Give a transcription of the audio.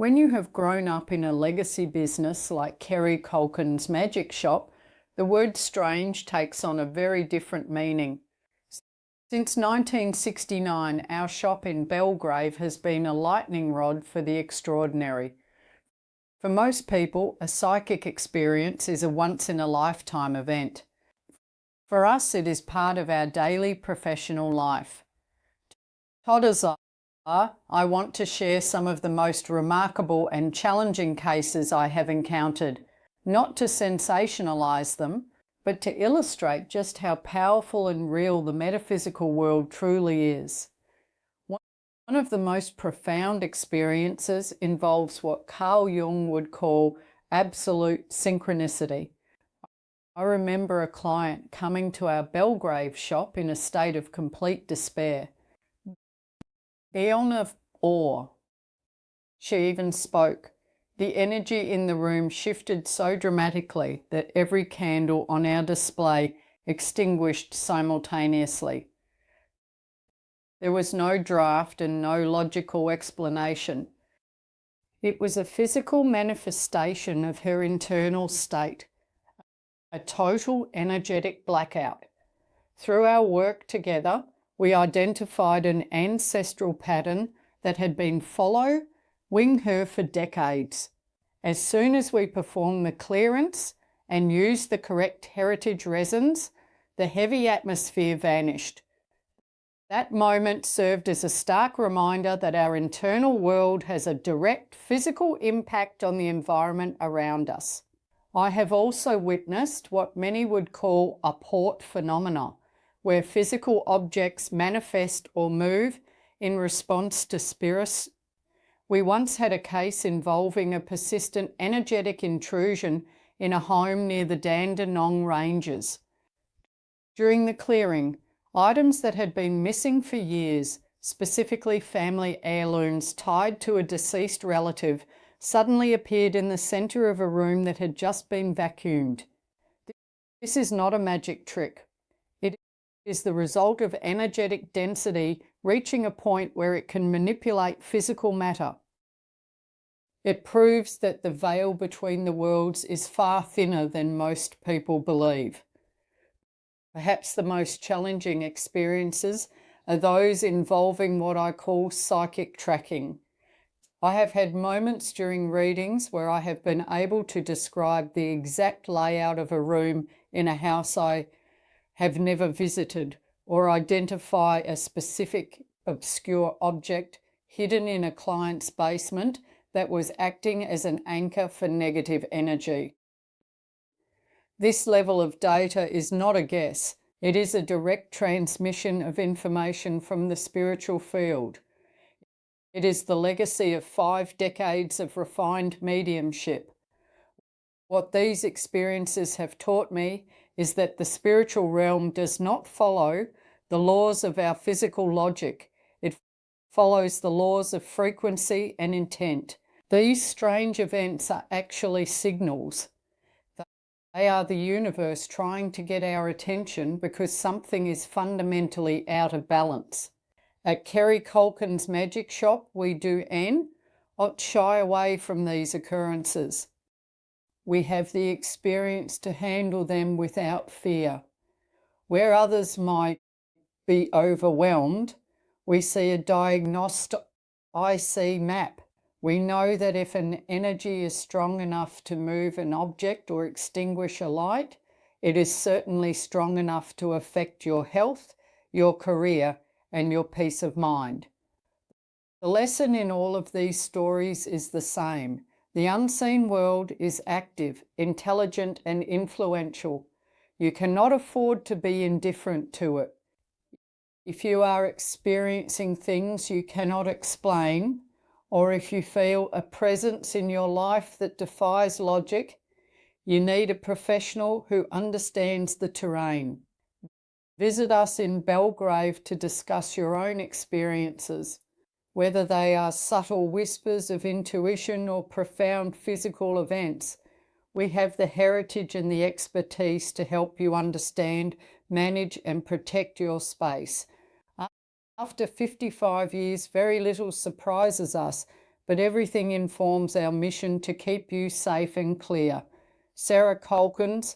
When you have grown up in a legacy business like Kerry Kulkens Magic Shop, the word strange takes on a very different meaning. Since 1969, our shop in Belgrave has been a lightning rod for the extraordinary. For most people, a psychic experience is a once-in-a-lifetime event. For us, it is part of our daily professional life. Todders I want to share some of the most remarkable and challenging cases I have encountered, not to sensationalize them, but to illustrate just how powerful and real the metaphysical world truly is. One of the most profound experiences involves what Carl Jung would call absolute synchronicity. I remember a client coming to our Belgrave shop in a state of complete despair. Beyond of awe. She even spoke. The energy in the room shifted so dramatically that every candle on our display extinguished simultaneously. There was no draft and no logical explanation. It was a physical manifestation of her internal state, a total energetic blackout. Through our work together, we identified an ancestral pattern that had been following her for decades. As soon as we performed the clearance and used the correct heritage resins, the heavy atmosphere vanished. That moment served as a stark reminder that our internal world has a direct physical impact on the environment around us. I have also witnessed what many would call a port phenomena, where physical objects manifest or move in response to spirits. We once had a case involving a persistent energetic intrusion in a home near the Dandenong Ranges. During the clearing, items that had been missing for years, specifically family heirlooms tied to a deceased relative, suddenly appeared in the centre of a room that had just been vacuumed. This is not a magic trick. It is the result of energetic density reaching a point where it can manipulate physical matter. It proves that the veil between the worlds is far thinner than most people believe. Perhaps the most challenging experiences are those involving what I call psychic tracking. I have had moments during readings where I have been able to describe the exact layout of a room in a house I have never visited, or identify a specific obscure object hidden in a client's basement that was acting as an anchor for negative energy. This level of data is not a guess. It is a direct transmission of information from the spiritual field. It is the legacy of 5 decades of refined mediumship. What these experiences have taught me is that the spiritual realm does not follow the laws of our physical logic. It follows the laws of frequency and intent. These strange events are actually signals. They are the universe trying to get our attention because something is fundamentally out of balance. At Kerry Kulkens Magic Shop, we do not shy away from these occurrences. We have the experience to handle them without fear. Where others might be overwhelmed, we see a diagnostic IC map. We know that if an energy is strong enough to move an object or extinguish a light, it is certainly strong enough to affect your health, your career, and your peace of mind. The lesson in all of these stories is the same. The unseen world is active, intelligent, and influential. You cannot afford to be indifferent to it. If you are experiencing things you cannot explain, or if you feel a presence in your life that defies logic, you need a professional who understands the terrain. Visit us in Belgrave to discuss your own experiences, whether they are subtle whispers of intuition or profound physical events. We have the heritage and the expertise to help you understand, manage, and protect your space. After 55 years, very little surprises us, but everything informs our mission to keep you safe and clear. Sarah Kulkens,